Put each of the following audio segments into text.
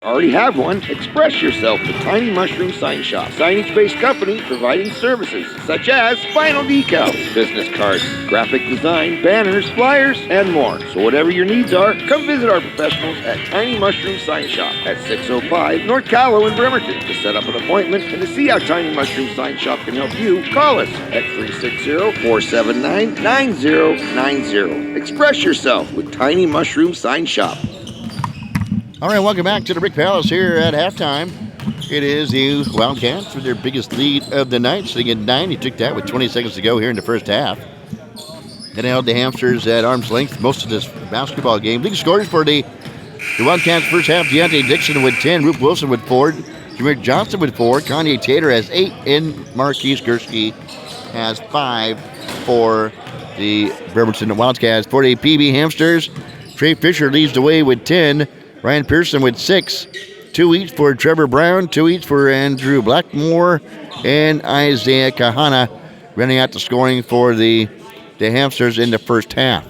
Already have one? Express yourself with Tiny Mushroom Sign Shop. Signage-based company providing services such as vinyl decals, business cards, graphic design, banners, flyers, and more. So whatever your needs are, come visit our professionals at Tiny Mushroom Sign Shop at 605 North Callow in Bremerton. To set up an appointment and to see how Tiny Mushroom Sign Shop can help you, call us at 360-479-9090. Express yourself with Tiny Mushroom Sign Shop. All right, welcome back to the Brick Palace here at halftime. It is the Wildcats with their biggest lead of the night, sitting at 9. He took that with 20 seconds to go here in the first half. And held the Hamsters at arm's length most of this basketball game. League scores for the Wildcats first half. Deontay Dixon with 10, Rube Wilson with 4, Jameer Johnson with 4, Kanye Tater has 8, and Marquise Gursky has 5 for the Bremerton Wildcats. For the P B Hamsters, Trey Fisher leads the way with 10. Ryan Pearson with 6, 2 each for Trevor Brown, 2 each for Andrew Blackmore, and Isaiah Kahana running out the scoring for the Hamsters in the first half.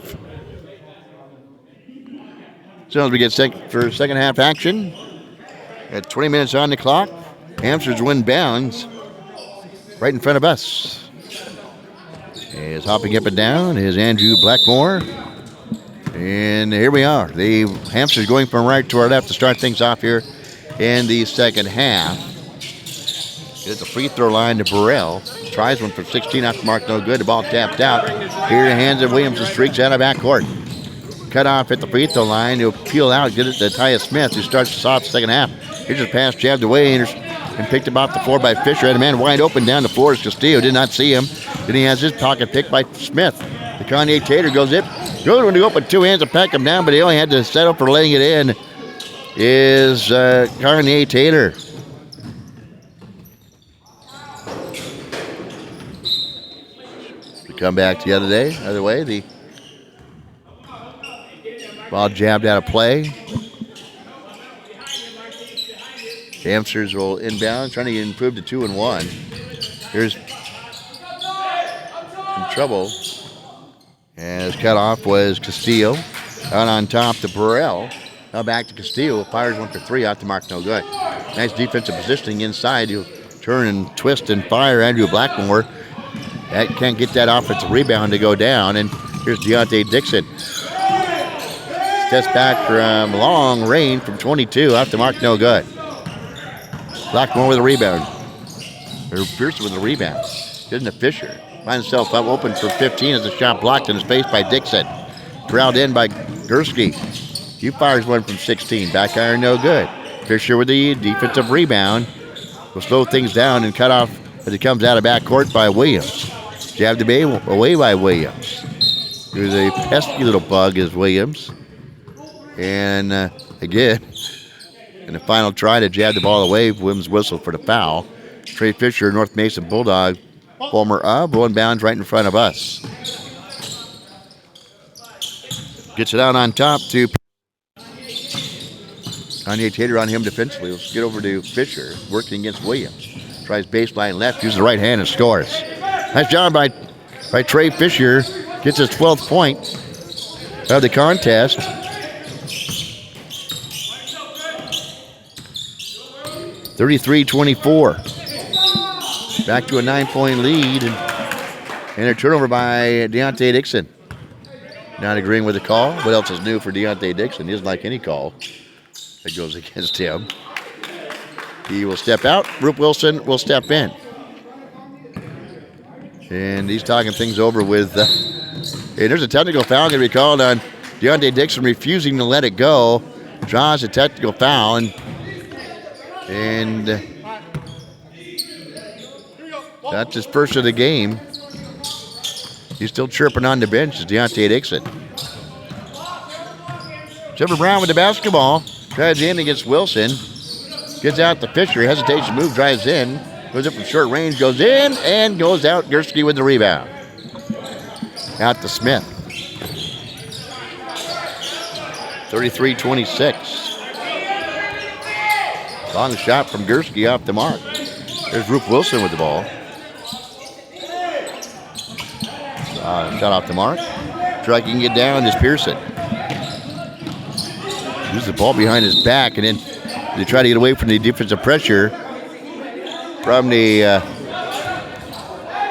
So as we get for second half action, at 20 minutes on the clock, Hamsters win bounds right in front of us. Is hopping up and down is Andrew Blackmore. And here we are. The Hamsters going from right to our left to start things off here in the second half. Get the free throw line to Burrell. Tries one for 16 off the mark, no good. The ball tapped out. Here the hands of Williams and streaks out of backcourt. Cut off at the free throw line. He'll peel out, get it to Tyus Smith, who starts us off the second half. Here's his pass jabbed away and picked up off the floor by Fisher. Had a man wide open down the floor as Castillo did not see him. Then he has his pocket picked by Smith. The Kanye Tater goes to go up with two hands to pack him down, but he only had to settle for letting it in. Is Kanye Tater. To come back the other way, the ball jabbed out of play. Hamsters will inbound, trying to improve to 2-1. Here's some trouble. As cut off was Castillo. Out on top to Burrell. Now back to Castillo. Fires one for 3 out to mark, no good. Nice defensive positioning inside. He'll turn and twist and fire Andrew Blackmore. That can't get that offensive rebound to go down. And here's Deontay Dixon. Steps back from long range from 22 out to mark, no good. Blackmore with a rebound. Or Pearson with a rebound. Getting to Fisher. Finds himself up open for 15 as the shot blocked in his face by Dixon. Corralled in by Gursky. He fires one from 16. Back iron, no good. Fisher with the defensive rebound. Will slow things down and cut off as it comes out of backcourt by Williams. Jabbed away by Williams. Who's a pesky little bug is Williams. And again, in the final try to jab the ball away, Williams whistled for the foul. Trey Fisher, North Mason Bulldog, former going bounds right in front of us. Gets it out on top to Kanye Tater on him defensively. Let's get over to Fisher, working against Williams. Tries baseline left, uses the right hand and scores. Nice job by Trey Fisher. Gets his 12th point of the contest. (33-24). Back to a 9-point lead and a turnover by Deontay Dixon. Not agreeing with the call. What else is new for Deontay Dixon? He doesn't like any call that goes against him. He will step out. Rube Wilson will step in. And he's talking things over with... and there's a technical foul going to be called on Deontay Dixon, refusing to let it go. Draws a technical foul. And that's his first of the game. He's still chirping on the bench as Deontay Dixon. Trevor Brown with the basketball. Drives in against Wilson. Gets out to Fisher. Hesitates to move. Drives in. Goes up from short range. Goes in and goes out. Gursky with the rebound. Out to Smith. 33-26. Long shot from Gursky off the mark. There's Rube Wilson with the ball. Shot off the mark. Striking it down is Pearson. Uses the ball behind his back and then They try to get away from the defensive pressure. From the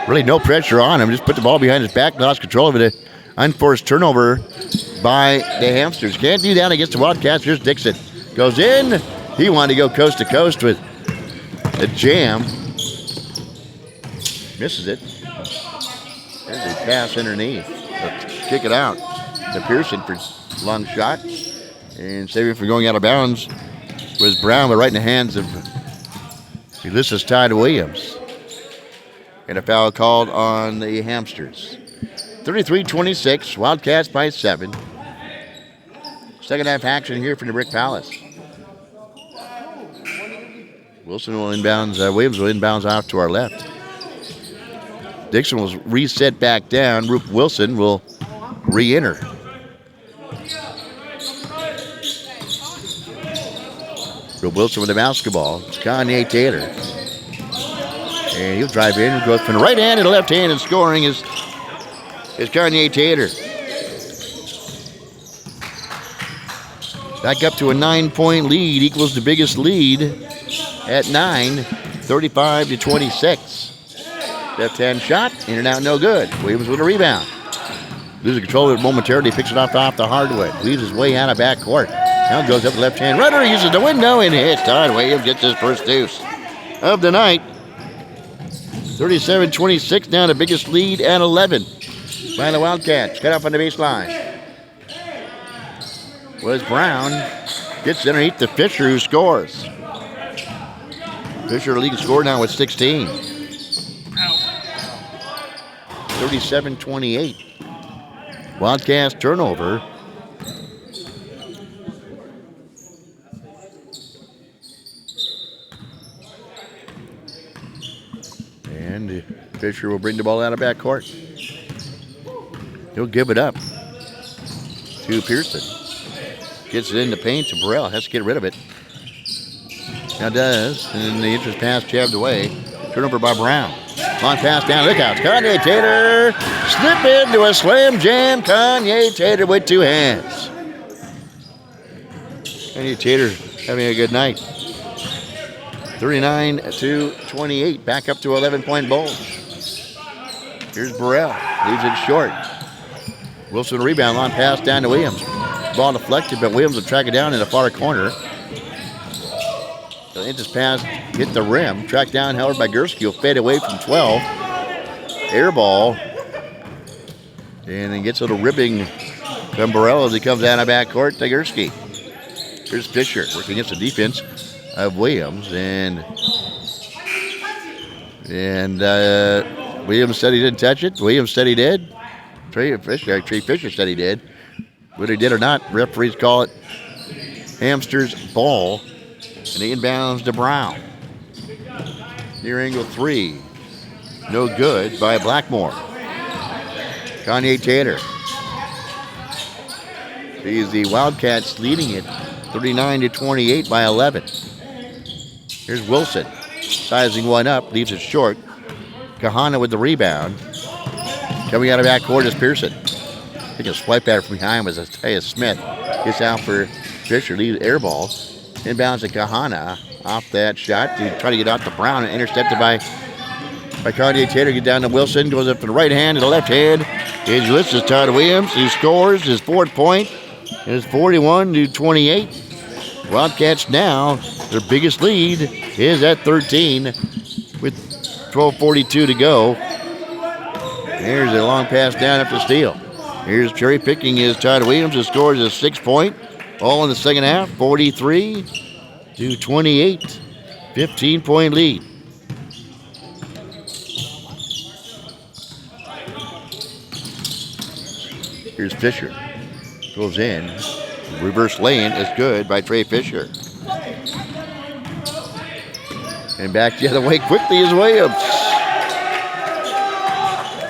really no pressure on him. Just put the ball behind his back, lost control of it. Unforced turnover by the Hamsters. Can't do that against the Wildcats. Here's Dixon. Goes in. He wanted to go coast to coast with a jam. Misses it. There's a pass underneath. Kick it out to Pearson for a long shot. And saving for going out of bounds was Brown, but right in the hands of Ulysses Todd Williams. And a foul called on the Hamsters. 33-26, Wildcats by 7. Second half action here from the Brick Palace. Wilson will inbounds, Williams will inbounds off to our left. Dixon will reset back down. Rupert Wilson will re-enter. Rupert Wilson with the basketball. It's Kanye Taylor. And he'll drive in. Goes from the right hand to the left hand, and scoring is Kanye Taylor. Back up to a 9-point lead. Equals the biggest lead at 9. 35-26. Left hand shot. In and out, no good. Williams with a rebound. Losing control of it momentarily. Picks it off the hardwood. Leaves his way out of backcourt. Now goes up the left hand. Runner uses the window and hits. Todd Williams gets his first deuce of the night. 37-26, now the biggest lead at 11 by the Wildcats. Cut off on the baseline. Was Brown. Gets underneath to Fisher, who scores. Fisher, the leading scorer now with 16. 37-28. Wildcats turnover. And Fisher will bring the ball out of backcourt. He'll give it up to Pearson. Gets it in the paint to Burrell. Has to get rid of it. Now does. And the interest pass jabbed away. Turnover by Brown. Long pass down. Look out. Kanye Taylor. Slip into a slam jam. Kanye Taylor with two hands. Kanye Taylor having a good night. 39-28. Back up to 11-point bulge. Here's Burrell. Leaves it short. Wilson rebound. Long pass down to Williams. Ball deflected, but Williams will track it down in the far corner. The interest pass hit the rim. Tracked down, held by Gursky. Will fade away from 12. Air ball. And then gets a little ribbing from Burrell as he comes out of backcourt to Gursky. Here's Fisher working against the defense of Williams. And Williams said he didn't touch it. Williams said he did. Trey Fisher said he did. Whether he did or not, referees call it Hamsters ball. And he inbounds to Brown. Near angle three. No good by Blackmore. Kanye Taylor. He's the Wildcats leading it 39-28 by 11. Here's Wilson. Sizing one up. Leaves it short. Kahana with the rebound. Coming out of backcourt is Pearson. I think a swipe at it from behind was Isaiah Smith. Gets out for Fisher. Leaves air ball. Inbounds to Kahana. Off that shot to try to get out to Brown. And intercepted by Kanye Taylor. Get down to Wilson. Goes up to the right hand to the left hand. Here's Ulysses Todd Williams. He scores his fourth point. And it's 41-28. Wildcats now, their biggest lead is at 13 with 12:42 to go. Here's a long pass down after steal. Here's cherry picking is Todd Williams, who scores a 6-point. All in the second half, 43-28. 15-point lead. Here's Fisher. Goes in. Reverse lane is good by Trey Fisher. And back the other way quickly is Williams.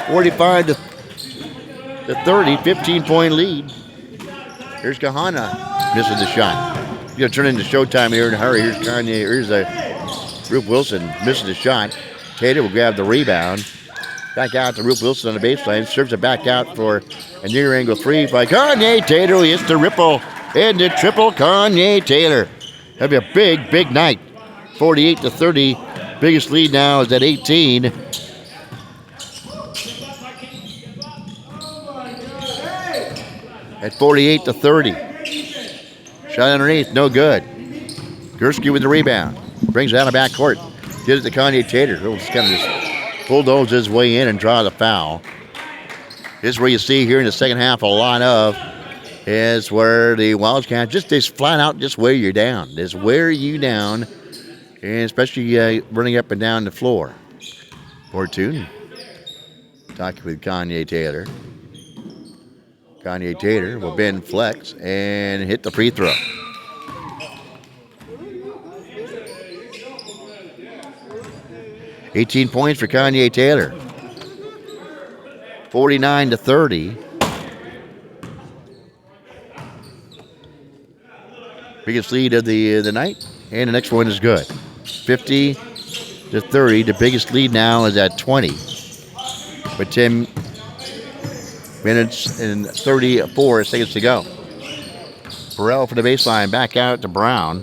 45-30, 15-point lead. Here's Kahana. Misses the shot. He's going to turn into showtime here in a hurry. Here's Kanye. Here's Rupert Wilson. Misses the shot. Taylor will grab the rebound. Back out to Rupert Wilson on the baseline. Serves it back out for a near angle three by Kanye Taylor. He hits the ripple and the triple. Kanye Taylor That'll be a big, big night. 48-30. Biggest lead now is at 18. At 48-30. Shot underneath, no good. Gursky with the rebound. Brings it out of backcourt. Gives it to Kanye Tater. He'll just kind of just bulldoze his way in and draw the foul. This is where you see here in the second half a lot of is where the Wildcats just flat out just wear you down. Just wear you down, and especially running up and down the floor. Fortune talking with Kanye Taylor. Kanye Tater will bend flex and hit the free throw. $18 points for Kanye Taylor. 49-30. Biggest lead of the night, and the next one is good. 50-30. The biggest lead now is at 20. With 10 minutes and 34 seconds to go. Burrell for the baseline, back out to Brown.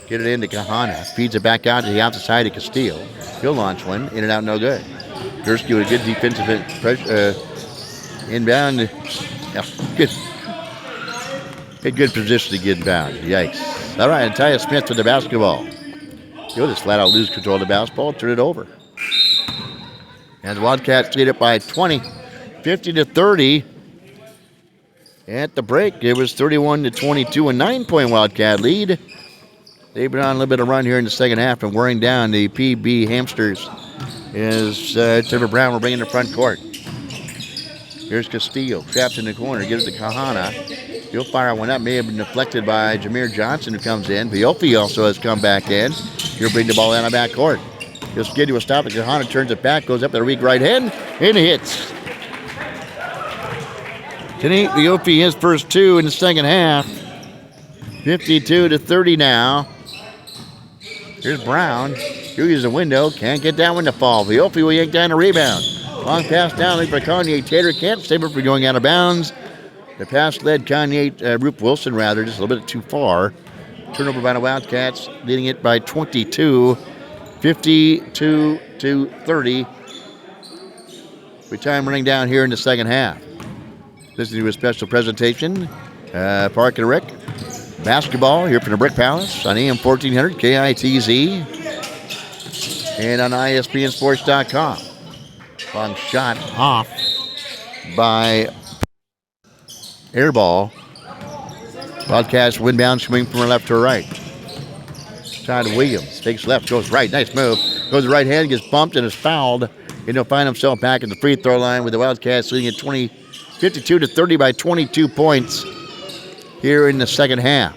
Get it into Kahana. Feeds it back out to the outside side of Castillo. He'll launch one. In and out, no good. Gursky with a good defensive inbound. Yeah, good. A good position to get inbound. Yikes. All right, Tyus Smith with the basketball. He'll just flat out lose control of the basketball, turn it over. And the Wildcats lead it by 20. 50-30. At the break, it was 31-22, a 9-point Wildcat lead. They've been on a little bit of run here in the second half and wearing down the PB Hamsters as Trevor Brown will bring in the front court. Here's Castillo, trapped in the corner, gives it to Kahana. He'll fire one up, may have been deflected by Jameer Johnson who comes in. Biofi also has come back in. He'll bring the ball down the backcourt. He'll skid to a stop, and Kahana turns it back, goes up to the weak right hand, and hits. Tonight, Biofi his first two in the second half. 52-30 now. Here's Brown. He'll use the window. Can't get that one to fall. Biofi will yank down the rebound. Long pass down for Kanye Tater. Can't save it for going out of bounds. The pass led Rube Wilson, just a little bit too far. Turnover by the Wildcats, leading it by 22. 52-30. With time running down here in the second half. Listening to a special presentation. Park and Rick. Basketball here from the Brick Palace on AM 1400 KITZ and on ISPNSports.com. Long shot off by Airball. Wildcats windbound swing from left to right. Todd Williams takes left, goes right. Nice move. Goes the right hand, gets bumped and is fouled. And he'll find himself back at the free throw line with the Wildcats leading at 52-30 by 22 points. Here in the second half.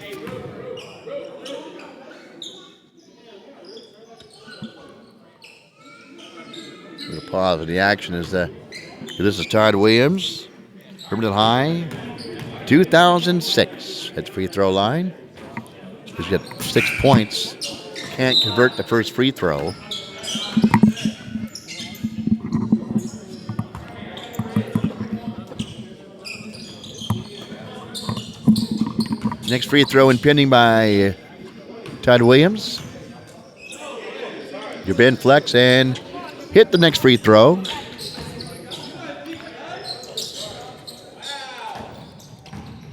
The pause of the action is this is Todd Williams, Herndon High, 2006 at the free throw line. He's got 6 points. Can't convert the first free throw. Next free throw impending by Todd Williams. You bend flex and hit the next free throw.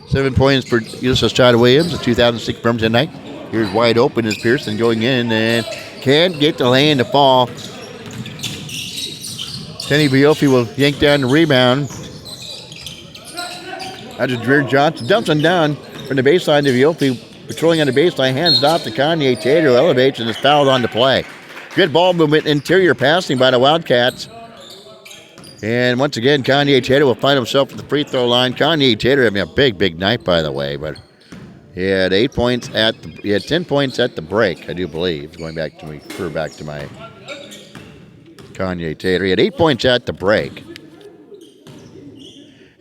Seven points for USS Todd Williams, the 2006 Birmingham night. Here's wide open is Pearson going in and can't get the lane to fall. Kenny Biofi will yank down the rebound. That's Jameer Johnson. Dumps him down from the baseline to Biofi, patrolling on the baseline, hands it off to Kanye Tater, who elevates and is fouled on the play. Good ball movement, interior passing by the Wildcats. And once again, Kanye Tater will find himself at the free throw line. Kanye Tater having a big, big night, by the way, but he had 10 points at the break, I do believe. Going back to my Kanye Tater. He had 8 points at the break.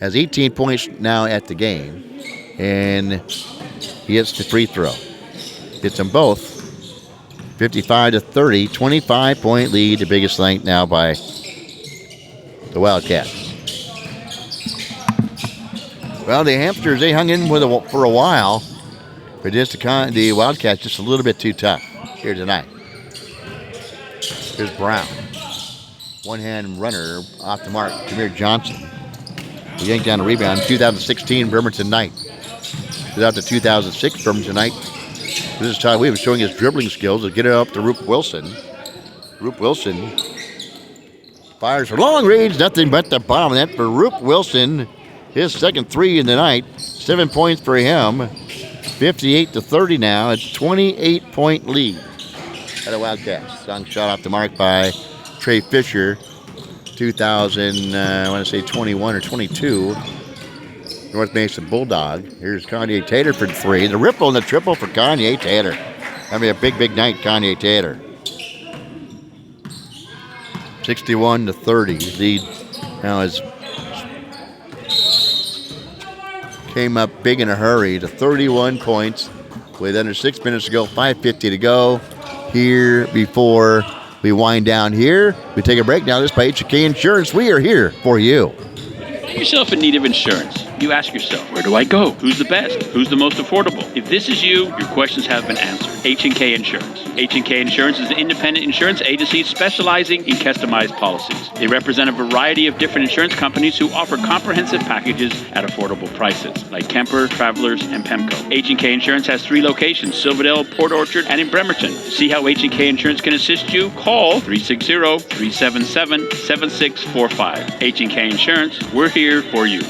Has 18 points now at the game. And he hits the free throw. Hits them both. 55-30, 25-point lead, the biggest length now by the Wildcats. Well, the Hamsters, they hung in for a while. But just the Wildcats just a little bit too tough here tonight. Here's Brown. One-hand runner off the mark. Jameer Johnson. He yanked down a rebound. 2016 Bremerton Knight. Without the 2006 Bremerton Knight. This is Todd Williams showing his dribbling skills to get it up to Roop Wilson. Roop Wilson fires for long range. Nothing but the bottom of that for Roop Wilson. His second three in the night. 7 points for him. 58-30 now. It's 28-point lead at the Wildcats. Long shot off the mark by Trey Fisher. 2000, I want to say 21 or 22. North Mason Bulldog. Here's Kanye Tater for three. The ripple and the triple for Kanye Tater. That'll be a big, big night, Kanye Tater. 61-30. Lead now is came up big in a hurry to 31 points with under 6 minutes to go, 5:50 to go here before we wind down here. We take a break now. This by H&K Insurance. We are here for you. Get yourself in need of insurance. You ask yourself, where do I go? Who's the best? Who's the most affordable? If this is you, your questions have been answered. H&K Insurance. H&K Insurance is an independent insurance agency specializing in customized policies. They represent a variety of different insurance companies who offer comprehensive packages at affordable prices, like Kemper, Travelers, and Pemco. H&K Insurance has 3 locations, Silverdale, Port Orchard, and in Bremerton. To see how H&K Insurance can assist you, call 360-377-7645. H&K Insurance, we're here for you.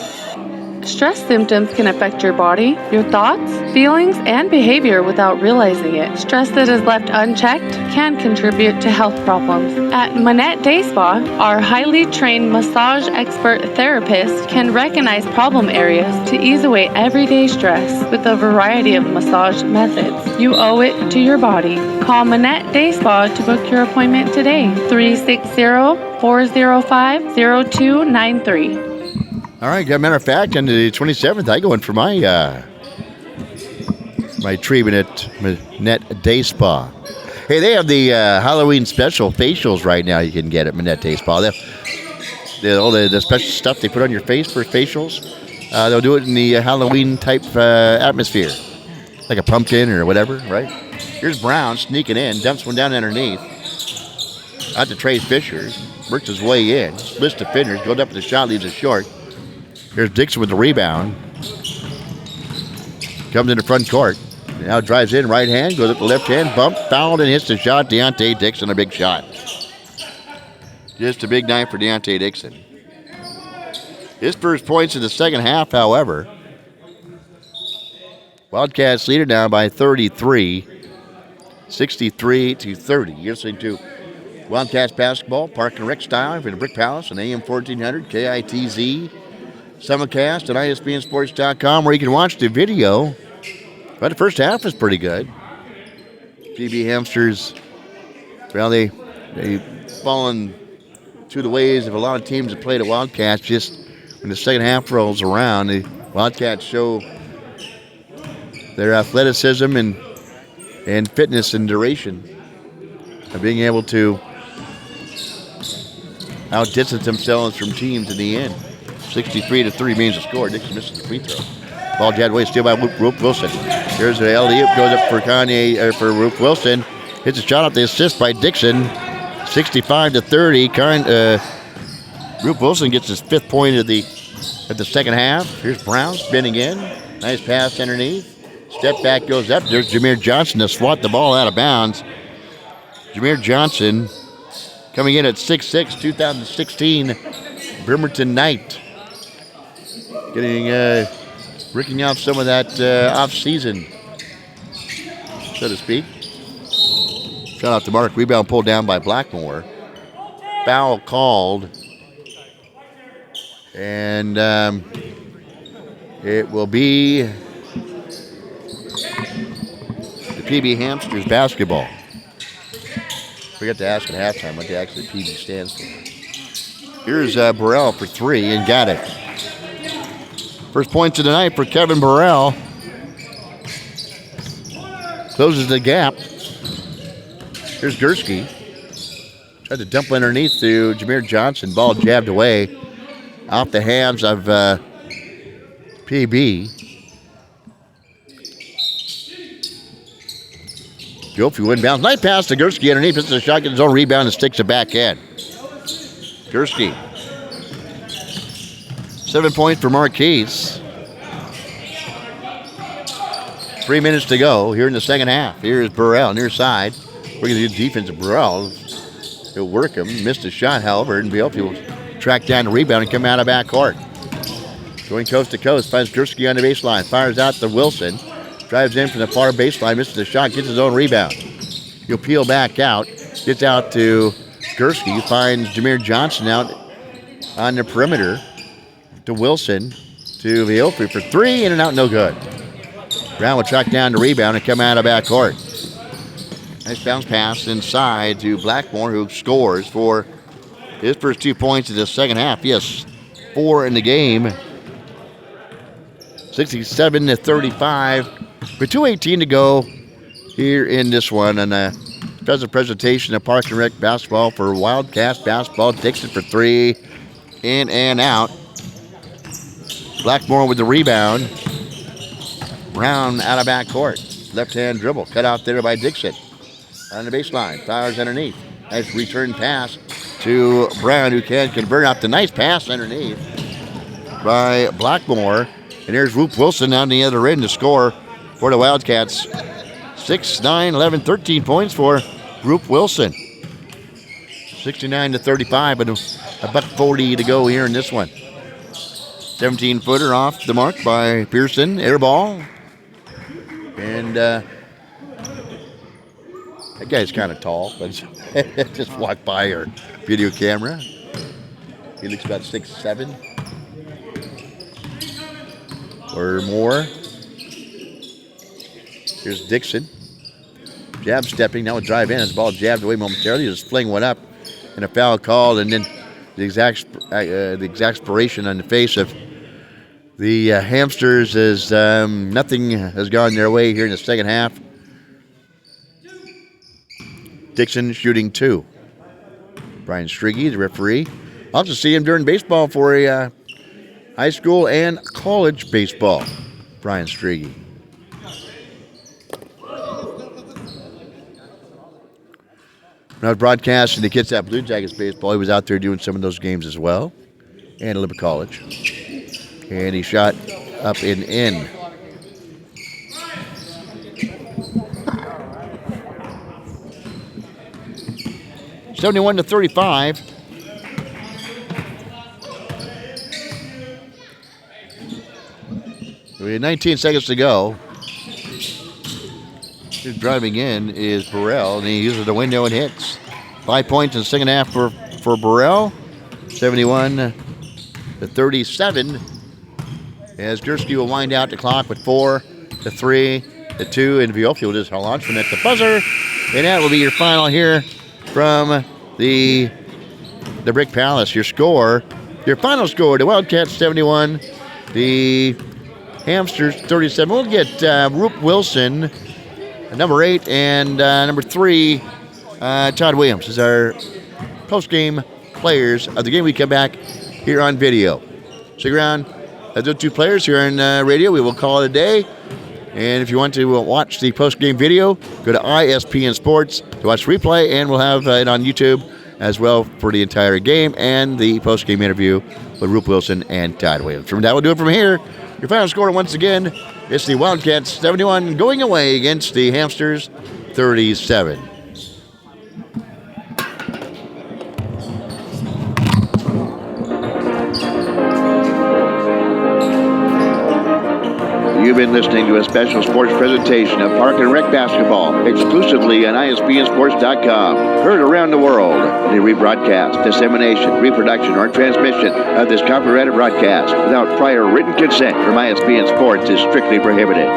Stress symptoms can affect your body, your thoughts, feelings, and behavior without realizing it. Stress that is left unchecked can contribute to health problems. At Manette Day Spa, our highly trained massage expert therapist can recognize problem areas to ease away everyday stress with a variety of massage methods. You owe it to your body. Call Manette Day Spa to book your appointment today. 360-405-0293. All right, as a matter of fact, on the 27th, I go in for my treatment at Manette Day Spa. Hey, they have the Halloween special facials right now you can get at Manette Day Spa. All the special stuff they put on your face for facials, they'll do it in the Halloween-type atmosphere, like a pumpkin or whatever, right? Here's Brown sneaking in, dumps one down underneath. Out to Trey Fisher, works his way in, splits the fingers, goes up with the shot, leaves it short. Here's Dixon with the rebound. Comes into front court. Now drives in, right hand, goes up the left hand, bump, fouled, and hits the shot. Deontay Dixon, a big shot. Just a big night for Deontay Dixon. His first points in the second half, however. Wildcats lead it now by 33, 63-30. You're listening to Wildcats basketball, Park and Rec style for the Brick Palace on AM 1400, KITZ. Simulcast at ISBNsports.com where you can watch the video. But the first half was pretty good. P B Hamsters, well, they fallen to the ways of a lot of teams that play the Wildcats. Just when the second half rolls around, the Wildcats show their athleticism and fitness and duration of being able to outdistance themselves from teams in the end. 63-3 means the score. Dixon misses the free throw. Ball jabbed away, steal by Roop Wilson. Here's the alley-oop, goes up for for Roop Wilson. Hits a shot off the assist by Dixon. 65-30. Roop Wilson gets his 5th point at the second half. Here's Brown spinning in. Nice pass underneath. Step back goes up. There's Jameer Johnson to swat the ball out of bounds. Jameer Johnson coming in at 6'6", 2016 Bremerton Knight. Breaking off some of that off-season, so to speak. Shot off the mark. Rebound pulled down by Blackmore. Foul called. And it will be the P B Hamsters basketball. Forgot to ask at halftime what the actually PB stands for. Here's Burrell for 3 and got it. First points of the night for Kevin Burrell. Closes the gap. Here's Gursky. Tried to dump underneath to Jameer Johnson. Ball jabbed away off the hands of PB. Gilfie inbounds. Nice pass to Gursky underneath. It's a shot, gets his own rebound and sticks it back in. Gursky. 7 points for Marquise. 3 minutes to go here in the second half. Here's Burrell near side. We're going to do defense of Burrell. He'll work him. Missed a shot, however, and Gilfie will track down the rebound and come out of backcourt. Going coast to coast, finds Gursky on the baseline. Fires out to Wilson. Drives in from the far baseline, misses the shot, gets his own rebound. He'll peel back out. Gets out to Gursky. Finds Jameer Johnson out on the perimeter. To Wilson. To Gilfie for three. In and out, no good. Brown will track down the rebound and come out of backcourt. Nice bounce pass inside to Blackmore, who scores for his first 2 points in the second half. Yes, 4 in the game. 67-35. With 2:18 to go here in this one. And a special presentation of Park and Rec basketball for Wildcats basketball. Dixon for three. In and out. Blackmore with the rebound. Brown out of backcourt. Left-hand dribble. Cut out there by Dixon. On the baseline. Fires underneath. Nice return pass to Brown, who can convert out the nice pass underneath by Blackmore. And here's Whoop Wilson on the other end to score for the Wildcats. 6, 9, 11, 13 points for Whoop Wilson. 69-35, but a buck 40 to go here in this one. 17-footer off the mark by Pearson. Air ball. And that guy's kind of tall, but just walked by our video camera. He looks about 6'7" or more. Here's Dixon. Jab stepping, now a drive in. His ball jabbed away momentarily. Just fling one up and a foul called, and then the exasperation on the face of the Hamsters is nothing has gone their way here in the second half. Dixon shooting 2. Brian Striggy, the referee. I'll just see him during baseball for a high school and college baseball. Brian Striggy. When I was broadcasting the Kitsap Blue Jackets baseball, he was out there doing some of those games as well. And a little bit college. And he shot up and in. (71-35). We have 19 seconds to go. Who's driving in is Burrell, and he uses the window and hits. 5 points in the second half for Burrell. 71-37. As Gursky will wind out the clock with 4, the 3, the 2, and Violfi will just launch from at the buzzer. And that will be your final here from the Brick Palace. Your final score, the Wildcats 71, the Hamsters 37. We'll get Whoop Wilson, number 8, and number 3, Todd Williams, as our post-game players of the game. We come back here on video. Stick around. Those 2 players here on radio. We will call it a day. And if you want to watch the post-game video, go to ISPN Sports to watch the replay, and we'll have it on YouTube as well for the entire game and the post-game interview with Whoop Wilson and Todd Williams. From that, we'll do it from here. Your final score, once again, it's the Wildcats 71 going away against the Hamsters 37. You've been listening to a special sports presentation of Park and Rec basketball, exclusively on ISPNSports.com. Heard around the world. The rebroadcast, dissemination, reproduction, or transmission of this copyrighted broadcast without prior written consent from ISPN Sports is strictly prohibited.